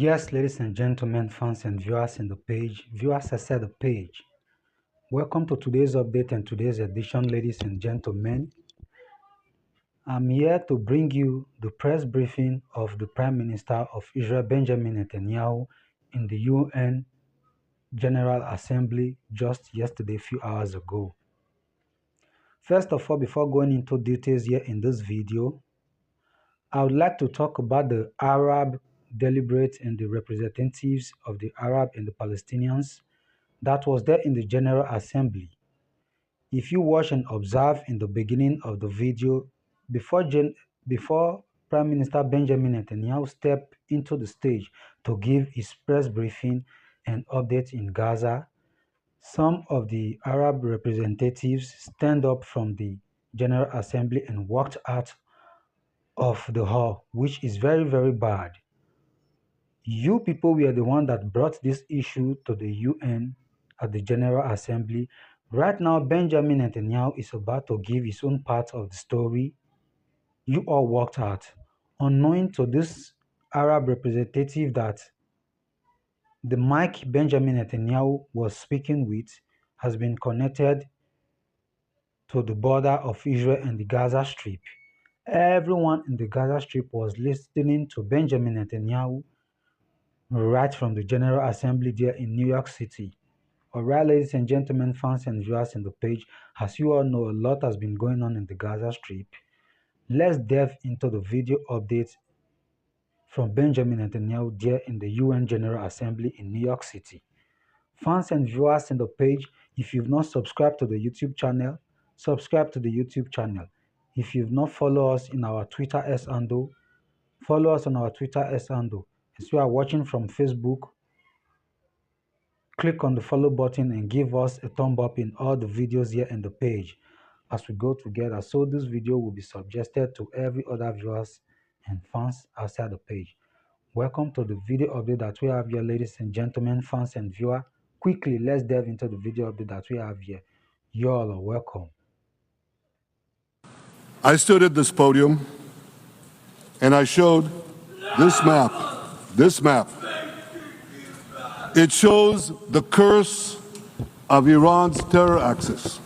Yes, ladies and gentlemen, fans and viewers in the page, viewers outside the page. Welcome to today's update and today's edition, ladies and gentlemen. I'm here to bring you the press briefing of the Prime Minister of Israel, Benjamin Netanyahu, in the UN General Assembly just yesterday, a few hours ago. First of all, before going into details here in this video, I would like to talk about the Arab deliberates and the representatives of the Arab and the Palestinians that was there in the General Assembly. If you watch and observe in the beginning of the video, before Prime Minister Benjamin Netanyahu stepped into the stage to give his press briefing and updates in Gaza, some of the Arab representatives stand up from the General Assembly and walked out of the hall, which is very, very bad. You people were the one that brought this issue to the UN at the General Assembly. Right now, Benjamin Netanyahu is about to give his own part of the story. You all walked out, unknowing to this Arab representative that the mic Benjamin Netanyahu was speaking with has been connected to the border of Israel and the Gaza Strip. Everyone in the Gaza Strip was listening to Benjamin Netanyahu right from the General Assembly there in New York City. Alright, ladies and gentlemen, fans and viewers in the page, as you all know, a lot has been going on in the Gaza Strip. Let's delve into the video update from Benjamin Netanyahu there in the UN General Assembly in New York City. Fans and viewers in the page, if you've not subscribed to the YouTube channel, subscribe to the YouTube channel. If you've not followed us in our Twitter S handle, follow us on our Twitter S handle. If you are watching from Facebook, click on the follow button and give us a thumb up in all the videos here in the page as we go together, so this video will be suggested to every other viewers and fans outside the page. Welcome to the video update that we have here, ladies and gentlemen, fans and viewers. Quickly, let's delve into the video update that we have here. You all are welcome. I stood at this podium and I showed this map. This map. It shows the curse of Iran's terror axis.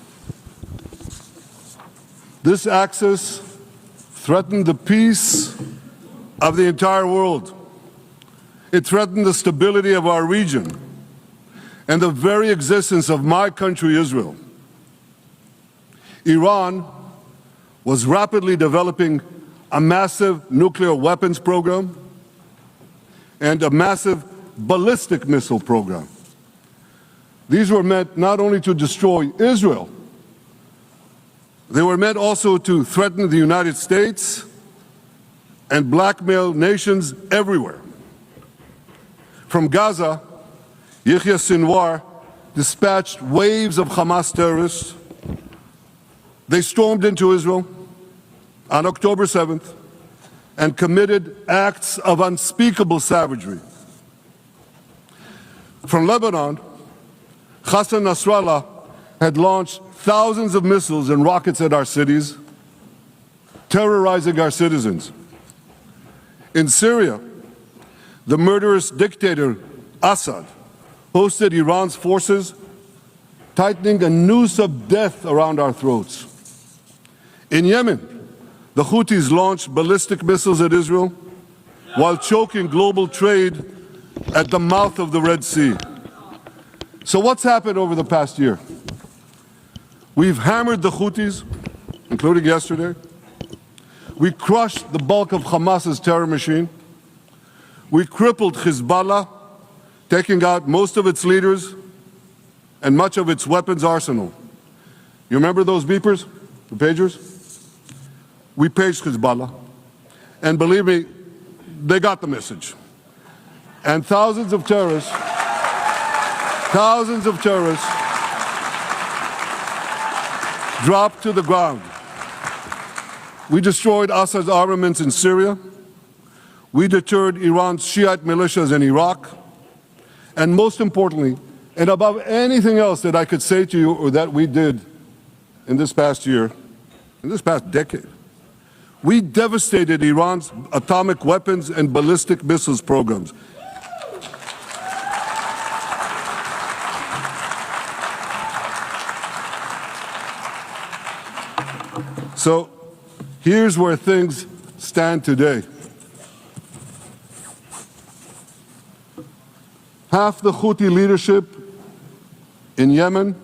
This axis threatened the peace of the entire world. It threatened the stability of our region and the very existence of my country, Israel. Iran was rapidly developing a massive nuclear weapons program and a massive ballistic missile program. These were meant not only to destroy Israel, they were meant also to threaten the United States and blackmail nations everywhere. From Gaza, Yahya Sinwar dispatched waves of Hamas terrorists. They stormed into Israel on October 7th and committed acts of unspeakable savagery. From Lebanon, Hassan Nasrallah had launched thousands of missiles and rockets at our cities, terrorizing our citizens. In Syria, the murderous dictator Assad hosted Iran's forces, tightening a noose of death around our throats. In Yemen, the Houthis launched ballistic missiles at Israel while choking global trade at the mouth of the Red Sea. So what's happened over the past year? We've hammered the Houthis, including yesterday. We crushed the bulk of Hamas's terror machine. We crippled Hezbollah, taking out most of its leaders and much of its weapons arsenal. You remember those beepers, the pagers? We paged Hezbollah, and believe me, they got the message. And thousands of terrorists dropped to the ground. We destroyed Assad's armaments in Syria. We deterred Iran's Shiite militias in Iraq. And most importantly, and above anything else that I could say to you or that we did in this past year, in this past decade, we devastated Iran's atomic weapons and ballistic missiles programs. So here's where things stand today. Half the Houthi leadership in Yemen,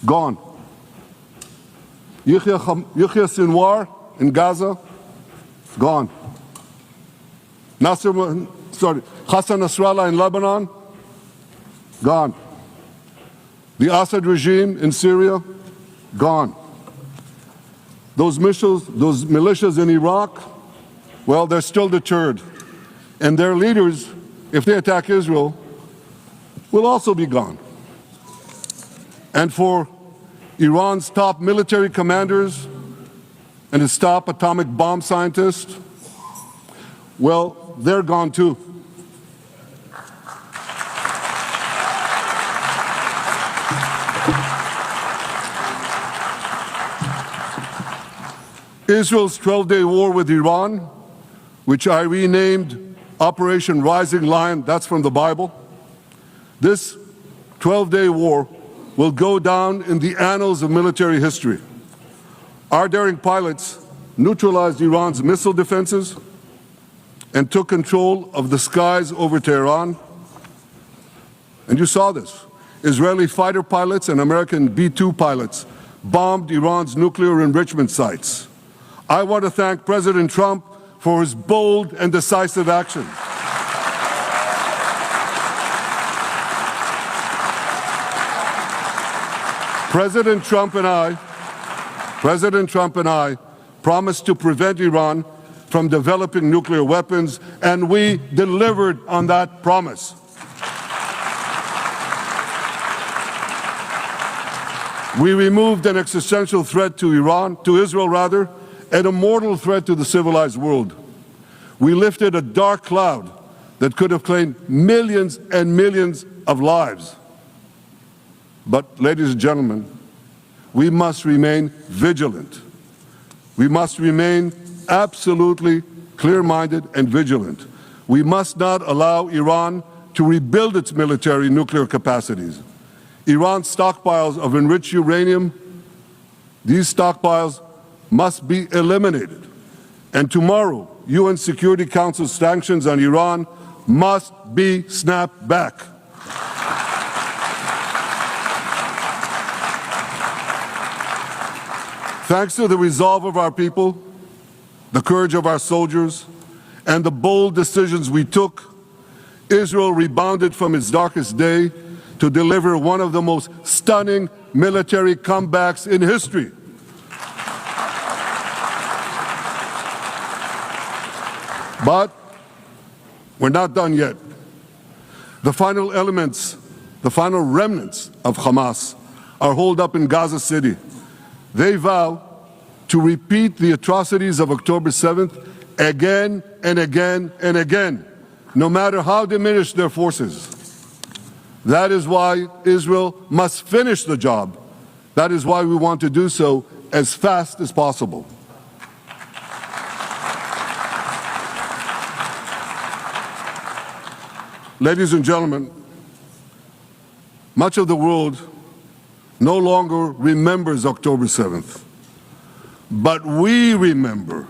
gone. Yahya Sinwar in Gaza, gone. Hassan Nasrallah in Lebanon, gone. The Assad regime in Syria, gone. Those militias in Iraq, well, they're still deterred. And their leaders, if they attack Israel, will also be gone. And for Iran's top military commanders and its top atomic bomb scientists, well, they're gone too. Israel's 12-day war with Iran, which I renamed Operation Rising Lion, that's from the Bible. This 12-day war will go down in the annals of military history. Our daring pilots neutralized Iran's missile defenses and took control of the skies over Tehran. And you saw this. Israeli fighter pilots and American B-2 pilots bombed Iran's nuclear enrichment sites. I want to thank President Trump for his bold and decisive action. President Trump and I promised to prevent Iran from developing nuclear weapons, and we delivered on that promise. We removed an existential threat to Israel, and a mortal threat to the civilized world. We lifted a dark cloud that could have claimed millions and millions of lives. But, ladies and gentlemen, we must remain vigilant. We must remain absolutely clear-minded and vigilant. We must not allow Iran to rebuild its military nuclear capacities. Iran's stockpiles of enriched uranium, these stockpiles must be eliminated. And tomorrow, UN Security Council sanctions on Iran must be snapped back. Thanks to the resolve of our people, the courage of our soldiers, and the bold decisions we took, Israel rebounded from its darkest day to deliver one of the most stunning military comebacks in history. But we're not done yet. The final remnants of Hamas are holed up in Gaza City. They vow to repeat the atrocities of October 7th again and again and again, no matter how diminished their forces. That is why Israel must finish the job. That is why we want to do so as fast as possible. Ladies and gentlemen, much of the world no longer remembers October 7th, but we remember.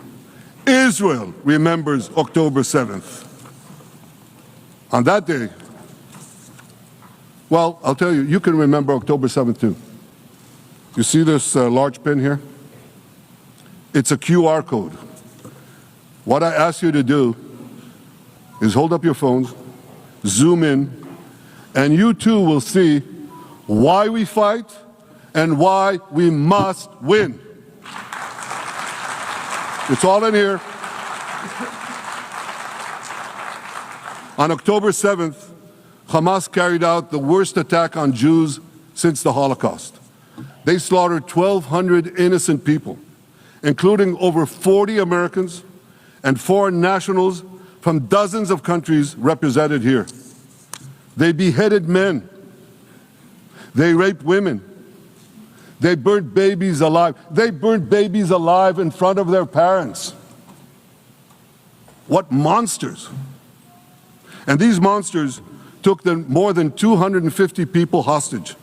Israel remembers October 7th. On that day, well, I'll tell you, you can remember October 7th too. You see this large pin here? It's a QR code. What I ask you to do is hold up your phones, zoom in, and you too will see why we fight and why we must win. It's all in here. On October 7th, Hamas carried out the worst attack on Jews since the Holocaust. They slaughtered 1,200 innocent people, including over 40 Americans and foreign nationals from dozens of countries represented here. They beheaded men. They raped women. They burnt babies alive. They burnt babies alive in front of their parents. What monsters! And these monsters took more than 250 people hostage.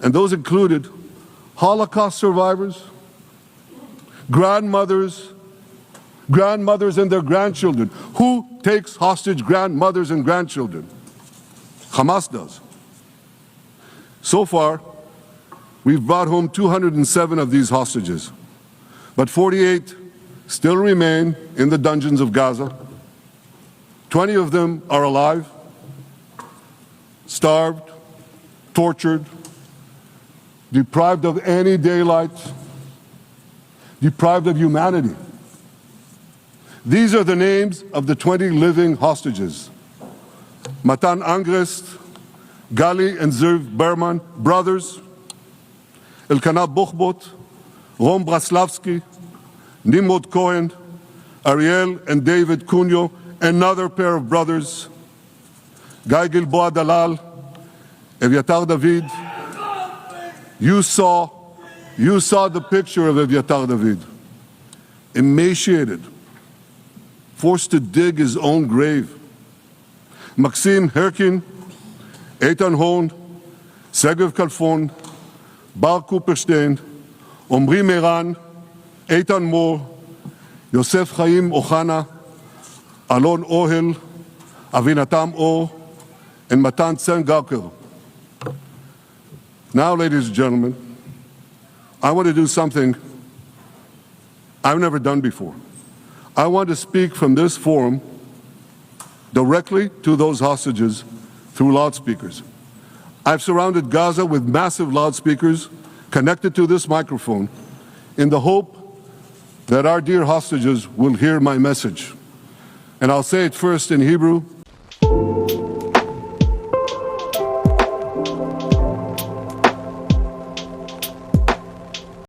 And those included Holocaust survivors, grandmothers and their grandchildren. Who takes hostage grandmothers and grandchildren? Hamas does. So far, we've brought home 207 of these hostages, but 48 still remain in the dungeons of Gaza. 20 of them are alive, starved, tortured, deprived of any daylight, deprived of humanity. These are the names of the 20 living hostages. Matan Angrest, Gali and Zerv Berman, brothers, Elkanah Buchbot, Rom Braslavsky, Nimrod Cohen, Ariel and David Cunyo, another pair of brothers, Guy Gilboa Dalal, Evyatar David. You saw the picture of Evyatar David, emaciated, forced to dig his own grave. Maxim Herkin, Eitan Horn, Segev Kalfon, Bar Kuperstein, Omri Meran, Eitan Moore, Yosef Chaim Ochana, Alon Ohel, Avinatam Or, and Matan Tsengarker. Now, ladies and gentlemen, I want to do something I've never done before. I want to speak from this forum directly to those hostages through loudspeakers. I've surrounded Gaza with massive loudspeakers connected to this microphone in the hope that our dear hostages will hear my message. And I'll say it first in Hebrew